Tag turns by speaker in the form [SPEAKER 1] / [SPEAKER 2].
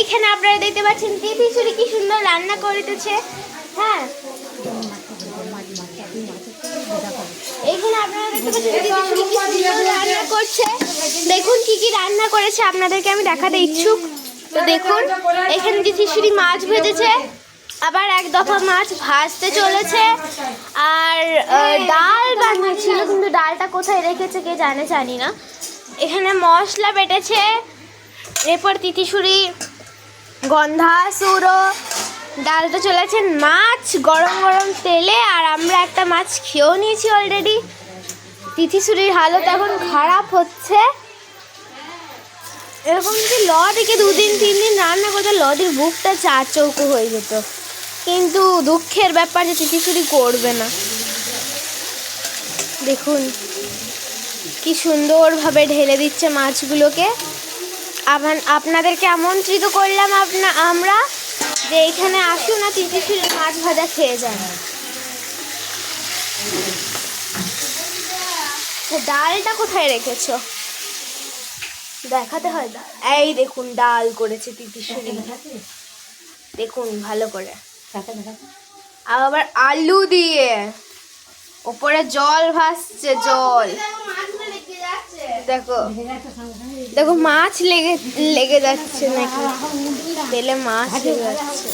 [SPEAKER 1] এখানে আপনারা দেখতে পাচ্ছেন তিথিসুরি কি সুন্দর রান্না করিতেছে। হ্যাঁ, এখানে আপনারা দেখতে পাচ্ছেন তিথিসুরি কি সুন্দর রান্না করছে। দেখুন কি কি রান্না করেছে, আপনাদেরকে আমি দেখাতে ইচ্ছুক। তো দেখুন এখানে তিথিসুরি মাছ ভেজেছে, আবার এক দফা মাছ ভাজতে চলেছে, আর ডাল বানিয়েছিল কিন্তু ডালটা কোথায় রেখেছে কে জানি না। এখানে মশলা বেটেছে, এরপর তিথিসুরি গন্ধা সুরো ডালটা চলেছে মাছ গরম গরম তেলে, আর আমরা একটা মাছ খেয়েও নিয়েছি অলরেডি। তিথিসুরির হালত এখন খারাপ হচ্ছে। এরকম যদি লদিকে 2 দিন 3 দিন রান্না করতে লদির বুকটা 4 চৌকো হয়ে যেত, কিন্তু দুঃখের ব্যাপার যে তিথিসুরি করবে না। দেখুন কি সুন্দরভাবে ঢেলে দিচ্ছে মাছগুলোকে। আপনাদেরকে আমন্ত্রিত করলাম আমরা যে এখানে আসুন না তিথিসুরির মাছ ভাজা খেয়ে যান। ডালটা কোথায় রেখেছো দেখাতে হয়। এই দেখুন ডাল করেছে তিথিসুরি, দেখুন ভালো করে, আবার আলু দিয়ে উপরে জল ভাসছে, জল দেখো দেখো মাছ লেগে যাচ্ছে নাকি, তেলে মাছ লেগে যাচ্ছে।